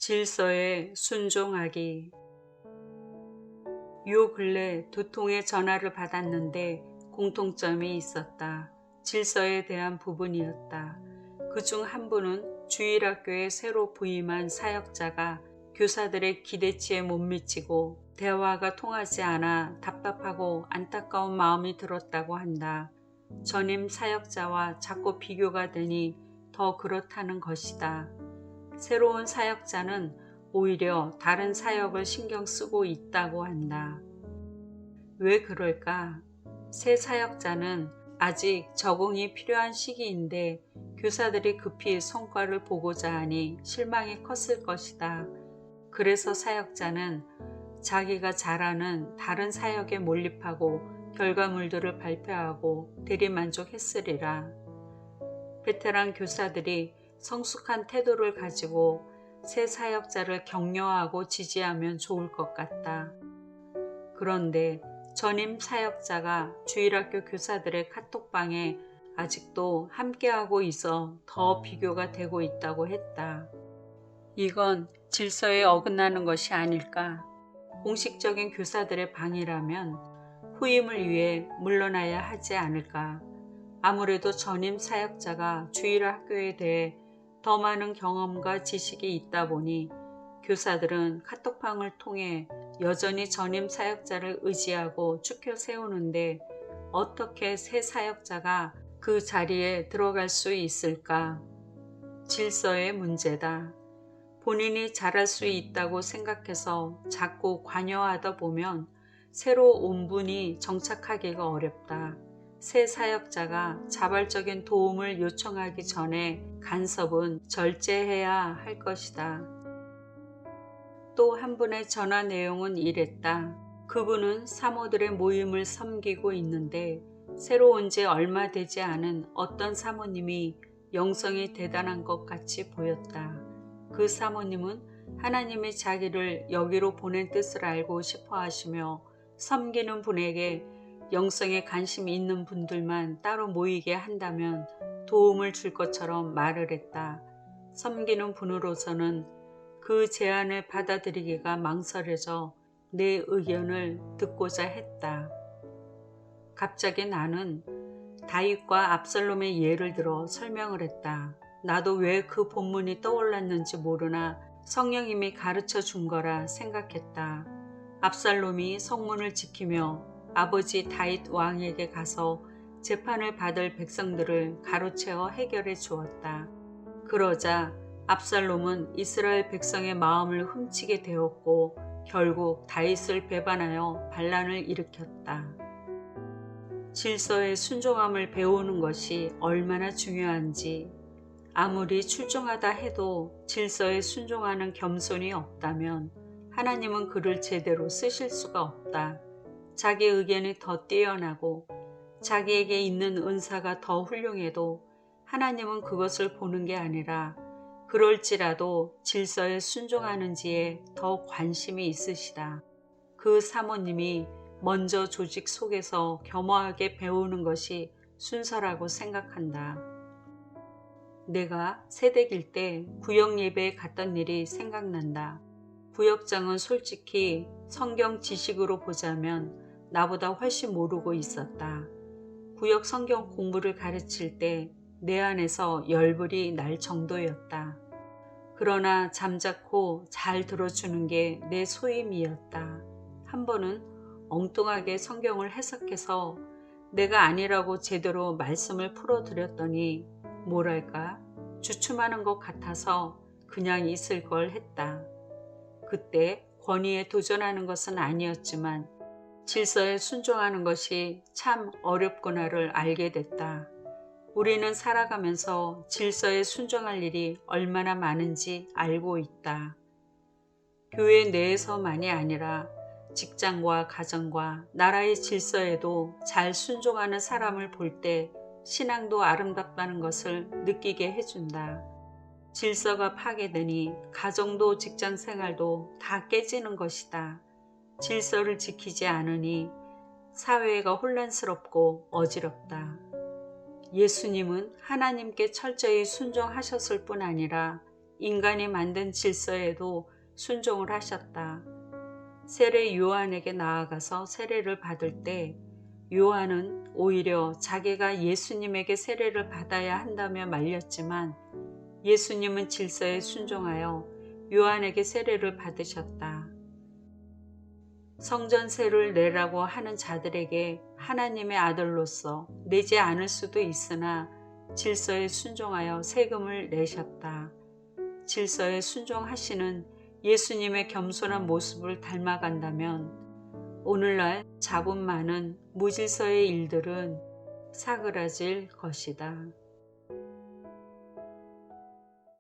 질서에 순종하기. 요 근래 2통의 전화를 받았는데 공통점이 있었다. 질서에 대한 부분이었다. 그중 한 분은 주일학교에 새로 부임한 사역자가 교사들의 기대치에 못 미치고 대화가 통하지 않아 답답하고 안타까운 마음이 들었다고 한다. 전임 사역자와 자꾸 비교가 되니 더 그렇다는 것이다. 새로운 사역자는 오히려 다른 사역을 신경 쓰고 있다고 한다. 왜 그럴까? 새 사역자는 아직 적응이 필요한 시기인데 교사들이 급히 성과를 보고자 하니 실망이 컸을 것이다. 그래서 사역자는 자기가 잘하는 다른 사역에 몰입하고 결과물들을 발표하고 대리만족했으리라. 베테랑 교사들이 성숙한 태도를 가지고 새 사역자를 격려하고 지지하면 좋을 것 같다. 그런데 전임 사역자가 주일학교 교사들의 카톡방에 아직도 함께하고 있어 더 비교가 되고 있다고 했다. 이건 질서에 어긋나는 것이 아닐까? 공식적인 교사들의 방이라면 후임을 위해 물러나야 하지 않을까? 아무래도 전임 사역자가 주일학교에 대해 더 많은 경험과 지식이 있다 보니 교사들은 카톡방을 통해 여전히 전임 사역자를 의지하고 추켜 세우는데 어떻게 새 사역자가 그 자리에 들어갈 수 있을까? 질서의 문제다. 본인이 잘할 수 있다고 생각해서 자꾸 관여하다 보면 새로 온 분이 정착하기가 어렵다. 새 사역자가 자발적인 도움을 요청하기 전에 간섭은 절제해야 할 것이다. 또 한 분의 전화 내용은 이랬다. 그분은 사모들의 모임을 섬기고 있는데 새로 온 지 얼마 되지 않은 어떤 사모님이 영성이 대단한 것 같이 보였다. 그 사모님은 하나님이 자기를 여기로 보낸 뜻을 알고 싶어 하시며 섬기는 분에게 영성에 관심이 있는 분들만 따로 모이게 한다면 도움을 줄 것처럼 말을 했다. 섬기는 분으로서는 그 제안을 받아들이기가 망설여져 내 의견을 듣고자 했다. 갑자기 나는 다윗과 압살롬의 예를 들어 설명을 했다. 나도 왜 그 본문이 떠올랐는지 모르나 성령님이 가르쳐 준 거라 생각했다. 압살롬이 성문을 지키며 아버지 다윗 왕에게 가서 재판을 받을 백성들을 가로채어 해결해 주었다. 그러자 압살롬은 이스라엘 백성의 마음을 훔치게 되었고 결국 다윗을 배반하여 반란을 일으켰다. 질서에 순종함을 배우는 것이 얼마나 중요한지, 아무리 출중하다 해도 질서에 순종하는 겸손이 없다면 하나님은 그를 제대로 쓰실 수가 없다. 자기 의견이 더 뛰어나고 자기에게 있는 은사가 더 훌륭해도 하나님은 그것을 보는 게 아니라 그럴지라도 질서에 순종하는지에 더 관심이 있으시다. 그 사모님이 먼저 조직 속에서 겸허하게 배우는 것이 순서라고 생각한다. 내가 새댁일 때 구역 예배에 갔던 일이 생각난다. 구역장은 솔직히 성경 지식으로 보자면 나보다 훨씬 모르고 있었다. 구역 성경 공부를 가르칠 때 내 안에서 열불이 날 정도였다. 그러나 잠자코 잘 들어주는 게 내 소임이었다. 한 번은 엉뚱하게 성경을 해석해서 내가 아니라고 제대로 말씀을 풀어드렸더니 뭐랄까 주춤하는 것 같아서 그냥 있을 걸 했다. 그때 권위에 도전하는 것은 아니었지만 질서에 순종하는 것이 참 어렵구나를 알게 됐다. 우리는 살아가면서 질서에 순종할 일이 얼마나 많은지 알고 있다. 교회 내에서만이 아니라 직장과 가정과 나라의 질서에도 잘 순종하는 사람을 볼 때 신앙도 아름답다는 것을 느끼게 해준다. 질서가 파괴되니 가정도 직장 생활도 다 깨지는 것이다. 질서를 지키지 않으니 사회가 혼란스럽고 어지럽다. 예수님은 하나님께 철저히 순종하셨을 뿐 아니라 인간이 만든 질서에도 순종을 하셨다. 세례 요한에게 나아가서 세례를 받을 때 요한은 오히려 자기가 예수님에게 세례를 받아야 한다며 말렸지만 예수님은 질서에 순종하여 요한에게 세례를 받으셨다. 성전세를 내라고 하는 자들에게 하나님의 아들로서 내지 않을 수도 있으나 질서에 순종하여 세금을 내셨다. 질서에 순종하시는 예수님의 겸손한 모습을 닮아간다면 오늘날 자본 많은 무질서의 일들은 사그라질 것이다.